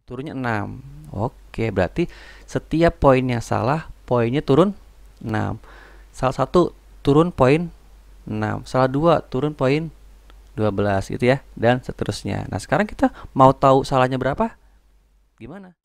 turunnya 6. Oke, berarti setiap poinnya salah, poinnya turun 6. Salah satu turun poin 6. Salah dua turun poin 12 gitu ya, dan seterusnya. Nah, sekarang kita mau tahu salahnya berapa? Gimana?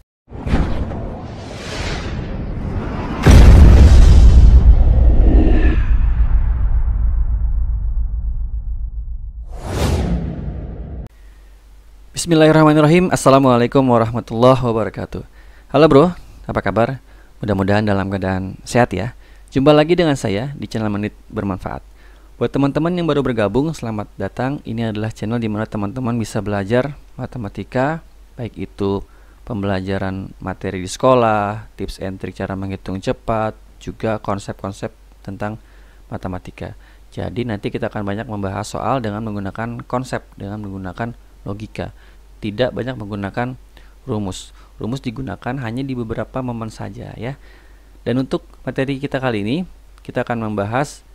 Bismillahirrahmanirrahim. Assalamualaikum warahmatullahi wabarakatuh. Halo bro, apa kabar? Mudah-mudahan dalam keadaan sehat ya. Jumpa lagi dengan saya di channel Menit Bermanfaat. Buat teman-teman yang baru bergabung, selamat datang. Ini adalah channel di mana teman-teman bisa belajar matematika, baik itu pembelajaran materi di sekolah, tips and trik cara menghitung cepat, juga konsep-konsep tentang matematika. Jadi nanti kita akan banyak membahas soal dengan menggunakan konsep, dengan menggunakan logika. Tidak banyak menggunakan rumus. Rumus digunakan hanya di beberapa momen saja ya. Dan untuk materi kita kali ini, kita akan membahas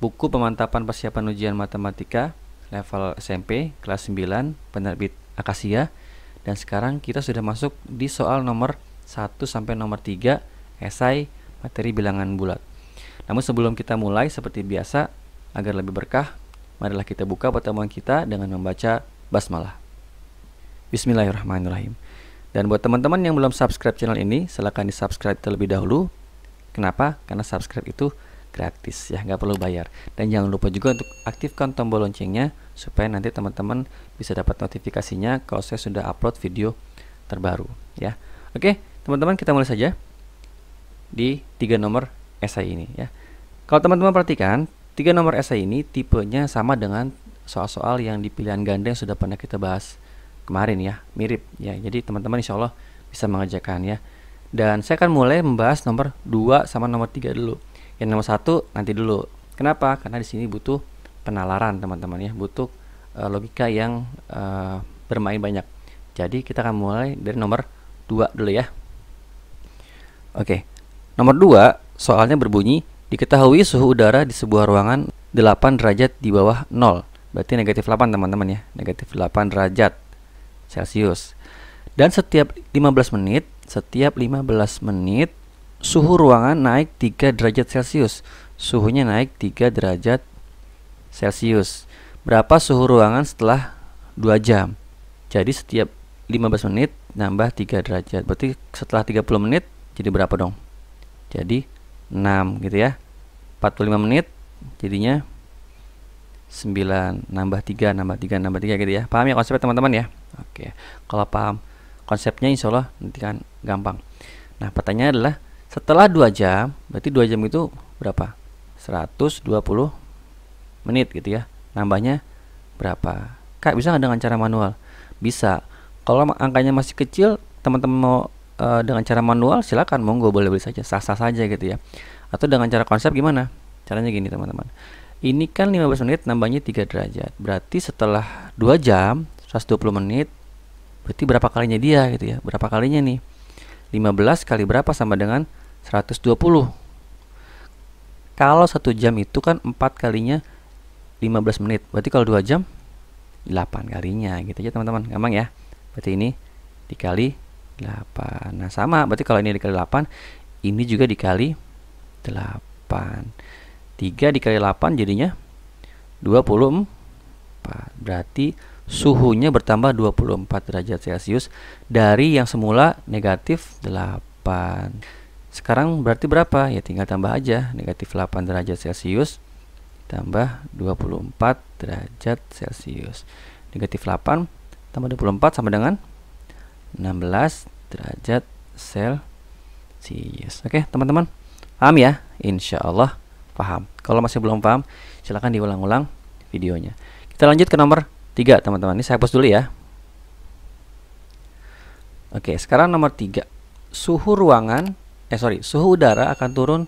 buku pemantapan persiapan ujian matematika level SMP kelas 9 penerbit Akasia. Dan sekarang kita sudah masuk di soal nomor 1 sampai nomor 3 esai materi bilangan bulat. Namun sebelum kita mulai, seperti biasa, agar lebih berkah, marilah kita buka pertemuan kita dengan membaca basmalah. Bismillahirrahmanirrahim. Dan buat teman-teman yang belum subscribe channel ini, silahkan di subscribe terlebih dahulu. Kenapa? Karena subscribe itu gratis ya, nggak perlu bayar. Dan jangan lupa juga untuk aktifkan tombol loncengnya supaya nanti teman-teman bisa dapat notifikasinya kalau saya sudah upload video terbaru ya. Oke, teman-teman, kita mulai saja di 3 nomor esai ini ya. Kalau teman-teman perhatikan, 3 nomor esai ini tipenya sama dengan soal-soal yang di pilihan ganda yang sudah pernah kita bahas kemarin ya, mirip ya. Jadi teman-teman insya Allah bisa mengerjakan ya. Dan saya akan mulai membahas nomor 2 sama nomor 3 dulu. Yang nomor 1 nanti dulu. Kenapa? Karena di sini butuh penalaran teman-teman ya, butuh logika yang bermain banyak. Jadi kita akan mulai dari nomor 2 dulu ya. Oke. Nomor 2 soalnya berbunyi, diketahui suhu udara di sebuah ruangan 8 derajat di bawah 0. Berarti negatif 8 teman-teman ya. Negatif 8 derajat Celcius. Dan setiap 15 menit suhu ruangan naik 3 derajat Celcius. Suhunya naik 3 derajat Celcius. Berapa suhu ruangan setelah 2 jam? Jadi setiap 15 menit nambah 3 derajat. Berarti setelah 30 menit jadi berapa dong? Jadi 6 gitu ya. 45 menit jadinya 9 nambah 3 gitu ya. Paham ya konsepnya teman-teman ya? Oke. Kalau paham konsepnya insya Allah nanti kan gampang. Nah, pertanyaannya adalah setelah 2 jam, berarti 2 jam itu berapa? 120 menit gitu ya. Nambahnya berapa? Kak, bisa nggak dengan cara manual? Bisa. Kalau angkanya masih kecil, teman-teman mau dengan cara manual, silakan, monggo, boleh saja, sah-sah saja gitu ya. Atau dengan cara konsep gimana? Caranya gini teman-teman. Ini kan 15 menit nambahnya 3 derajat. Berarti setelah 2 jam 120 menit, berarti berapa kalinya dia gitu ya. Berapa kalinya nih? 15 kali berapa sama dengan 120. Kalau 1 jam itu kan 4 kalinya 15 menit. Berarti kalau 2 jam 8 kalinya gitu aja teman-teman. Gampang ya. Berarti ini dikali 8. Nah, sama. Berarti kalau ini dikali 8, ini juga dikali 8. 3 dikali 8 jadinya 24. Berarti suhunya bertambah 24 derajat Celcius dari yang semula negatif 8. Sekarang berarti berapa? Ya tinggal tambah aja. Negatif 8 derajat Celcius tambah 24 derajat Celcius. Negatif 8 tambah 24 sama dengan 16 derajat Celcius. Oke teman-teman, paham ya? Insya Allah paham. Kalau masih belum paham, silahkan diulang-ulang videonya. Kita lanjut ke nomor 3 teman-teman. Ini saya hapus dulu ya. Oke, sekarang nomor 3. Suhu udara akan turun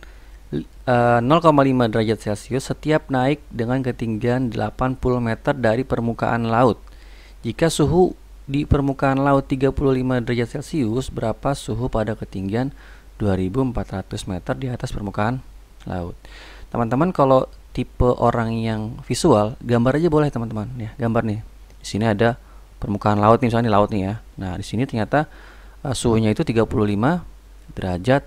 0,5 derajat Celcius setiap naik dengan ketinggian 80 meter dari permukaan laut. Jika suhu di permukaan laut 35 derajat Celcius, berapa suhu pada ketinggian 2400 meter di atas permukaan laut? Teman-teman kalau tipe orang yang visual, gambar aja boleh teman-teman ya. Gambar nih. Di sini ada permukaan laut nih, misalnya di laut nih ya. Nah, di sini ternyata suhunya itu 35 derajat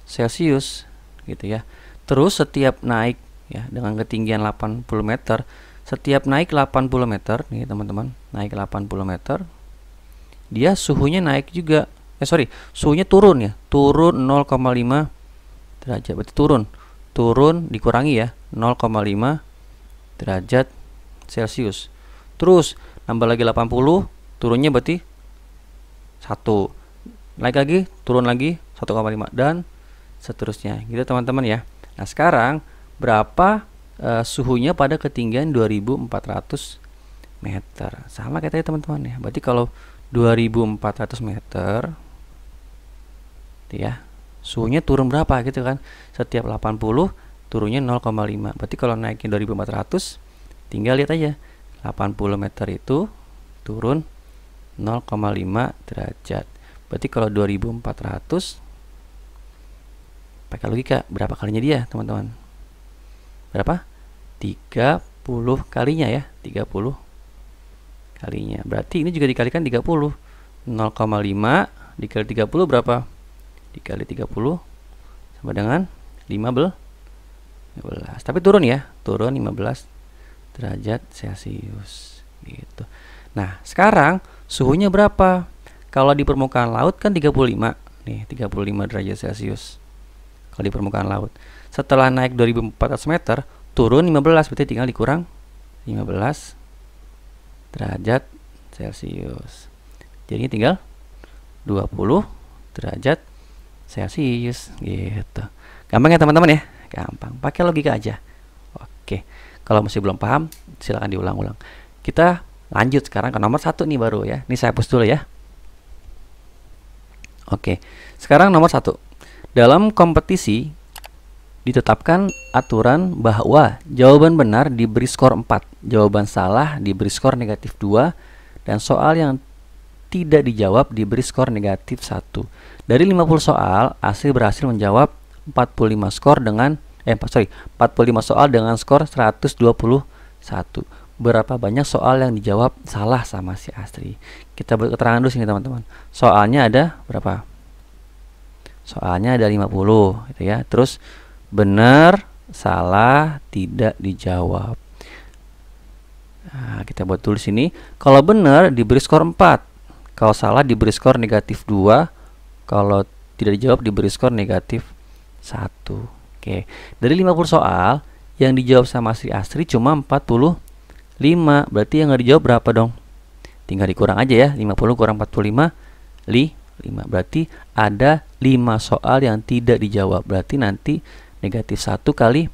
Celcius gitu ya. Terus setiap naik ya dengan ketinggian 80 meter, setiap naik 80 meter nih teman-teman, naik 80 meter, dia suhunya naik juga. Suhunya turun ya, turun 0,5 derajat. Berarti turun dikurangi ya 0,5 derajat Celcius. Terus nambah lagi 80, turunnya berarti 1. Naik lagi, turun lagi 1,5 dan seterusnya. Gitu teman-teman ya. Nah, sekarang berapa suhunya pada ketinggian 2400 meter? Sama kayak tadi teman-teman ya. Berarti kalau 2400 meter ya, suhunya turun berapa gitu kan? Setiap 80 turunnya 0,5. Berarti kalau naiknya 2400, tinggal lihat aja 80 meter itu turun 0,5 derajat. Berarti kalau 2400 pakai logika berapa kalinya dia teman-teman? Berapa? 30 kalinya ya, 30 kalinya. Berarti ini juga dikalikan 30. 0,5 dikali 30 berapa? Dikali 30 sama dengan 15. Tapi turun ya, turun 15 derajat Celcius gitu. Nah, sekarang suhunya berapa? Kalau di permukaan laut kan 35 nih, 35 derajat Celcius. Kalau di permukaan laut. Setelah naik 2400 meter, turun 15, berarti tinggal dikurang 15 derajat Celcius. Jadi tinggal 20 derajat Celcius gitu. Gampang ya teman-teman ya? Gampang. Pakai logika aja. Oke. Kalau masih belum paham, silakan diulang-ulang. Kita lanjut sekarang ke nomor 1 nih baru ya. Ini saya hapus dulu ya. Oke. Sekarang nomor 1. Dalam kompetisi ditetapkan aturan bahwa jawaban benar diberi skor 4, jawaban salah diberi skor negatif 2, dan soal yang tidak dijawab diberi skor negatif 1. Dari 50 soal, Asri berhasil menjawab 45 skor dengan 45 soal dengan skor 121. Berapa banyak soal yang dijawab salah sama si Asri? Kita buat keterangan dulu sini teman-teman. Soalnya ada berapa? Soalnya ada 50 gitu ya. Terus benar, salah, tidak dijawab. Nah, kita buat tulis sini. Kalau benar diberi skor 4. Kalau salah diberi skor negatif 2. Kalau tidak dijawab diberi skor negatif 1. Oke. Dari 50 soal yang dijawab sama si Asri cuma 45. Berarti yang nggak dijawab berapa dong? Tinggal dikurang aja ya. 50 kurang 45, 5. Berarti ada 5 soal yang tidak dijawab. Berarti nanti negatif 1 kali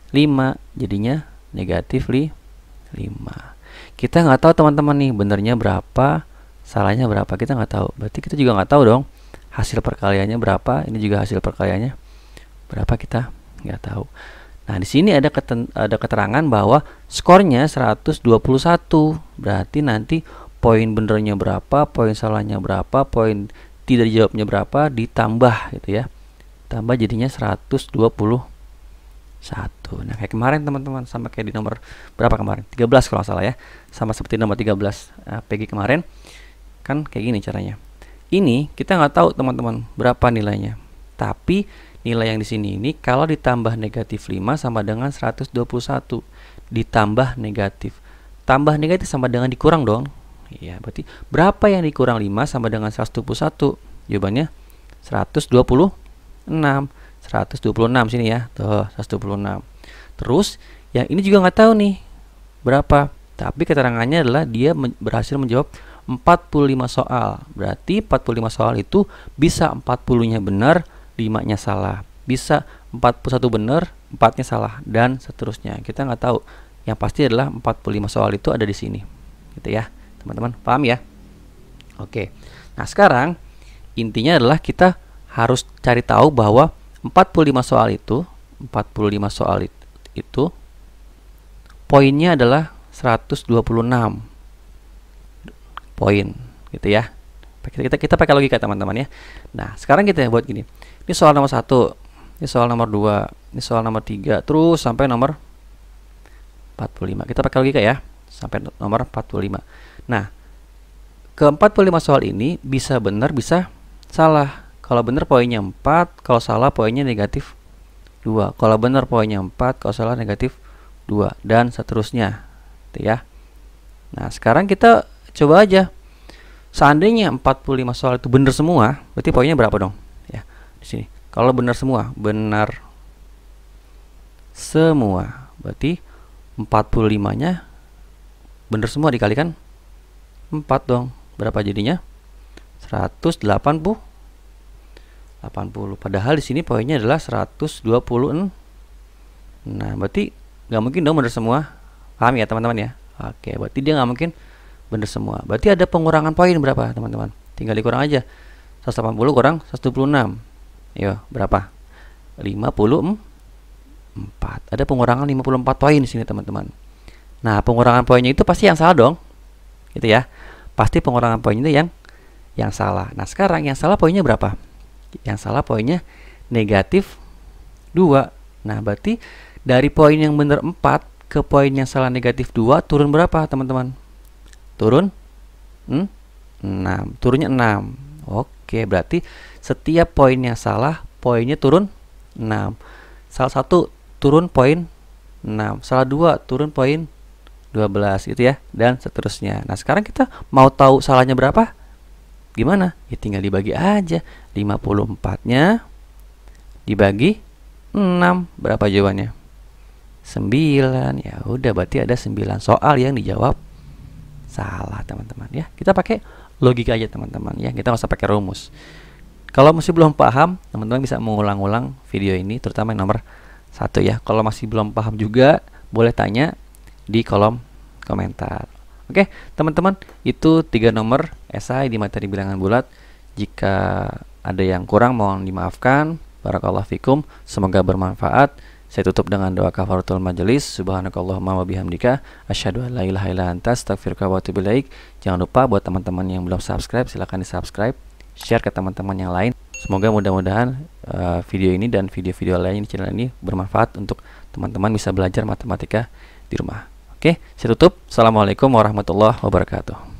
5 jadinya negatif 5. Kita nggak tahu teman-teman nih benernya berapa, salahnya berapa, kita nggak tahu. Berarti kita juga nggak tahu dong hasil perkaliannya berapa. Ini juga hasil perkaliannya berapa, kita nggak tahu. Nah, di sini ada keterangan bahwa skornya 121. Berarti nanti poin benernya berapa, poin salahnya berapa, poin tidak dijawabnya berapa, ditambah gitu ya. Tambah jadinya 121. Nah, kayak kemarin teman-teman, sama kayak di nomor berapa kemarin? 13 kalau nggak salah ya. Sama seperti nomor 13 PG kemarin. Kan kayak gini caranya. Ini kita nggak tahu teman-teman berapa nilainya. Tapi nilai yang di sini ini kalau ditambah negatif 5 sama dengan 121. Ditambah negatif. Tambah negatif sama dengan dikurang dong. Iya, berarti berapa yang dikurang 5 sama dengan 121? Jawabannya 126. 126 sini ya. Tuh, 126. Terus yang ini juga nggak tahu nih berapa. Tapi keterangannya adalah dia berhasil menjawab 45 soal. Berarti 45 soal itu bisa 40-nya benar, 5-nya salah. Bisa 41 benar, 4-nya salah, dan seterusnya. Kita nggak tahu. Yang pasti adalah 45 soal itu ada di sini. Gitu ya, teman-teman. Paham ya? Oke. Nah, sekarang intinya adalah kita harus cari tahu bahwa 45 soal itu poinnya adalah 126 poin gitu ya. Kita pakai logika teman-teman ya. Nah, sekarang kita buat gini. Ini soal nomor 1, ini soal nomor 2, ini soal nomor 3, terus sampai nomor 45. Kita pakai logika ya, sampai nomor 45. Nah, ke 45 soal ini bisa benar, bisa salah. Kalau benar poinnya 4, kalau salah poinnya negatif 2. Kalau benar poinnya 4, kalau salah negatif 2, dan seterusnya. Gitu ya. Nah, sekarang kita coba aja. Seandainya 45 soal itu benar semua, berarti poinnya berapa dong? Ya, di sini. Kalau benar semua, berarti 45-nya benar semua dikalikan 4 dong. Berapa jadinya? 180. Padahal di sini poinnya adalah 120. Nah, berarti nggak mungkin dong benar semua. Paham ya teman-teman ya? Oke, berarti dia nggak mungkin benar semua. Berarti ada pengurangan poin berapa teman-teman? Tinggal dikurang aja. 180 kurang 126. Yo, berapa? 54. Ada pengurangan 54 poin di sini teman-teman. Nah, pengurangan poinnya itu pasti yang salah dong. Gitu ya. Pasti pengurangan poinnya itu yang salah. Nah, sekarang yang salah poinnya berapa? Yang salah poinnya negatif 2. Nah, berarti dari poin yang benar 4 ke poin yang salah negatif 2 turun berapa teman-teman? Turun 6. Turunnya 6. Oke, berarti setiap poin yang salah poinnya turun 6. Salah satu turun poin 6, salah 2 turun poin 12 gitu ya, dan seterusnya. Nah, sekarang kita mau tahu salahnya berapa? Gimana? Ya tinggal dibagi aja. 54-nya dibagi 6. Berapa jawabannya? 9. Ya udah, berarti ada 9 soal yang dijawab salah teman-teman ya. Kita pakai logika aja teman-teman ya. Kita nggak usah pakai rumus. Kalau masih belum paham, teman-teman bisa mengulang-ulang video ini, terutama yang nomor 1 ya. Kalau masih belum paham juga, boleh tanya di kolom komentar. Oke, teman-teman, itu 3 nomor esai di materi bilangan bulat. Jika ada yang kurang mohon dimaafkan. Barakallahu fikum. Semoga bermanfaat. Saya tutup dengan doa kafaratul majelis. Subhanakallahumma wa bihamdika asyhadu an la ilaha illa anta astaghfiruka wa atubu ilaik. Jangan lupa buat teman-teman yang belum subscribe, silahkan di-subscribe, share ke teman-teman yang lain. Semoga mudah-mudahan video ini dan video-video lain di channel ini bermanfaat untuk teman-teman bisa belajar matematika di rumah. Oke, saya tutup. Assalamualaikum warahmatullahi wabarakatuh.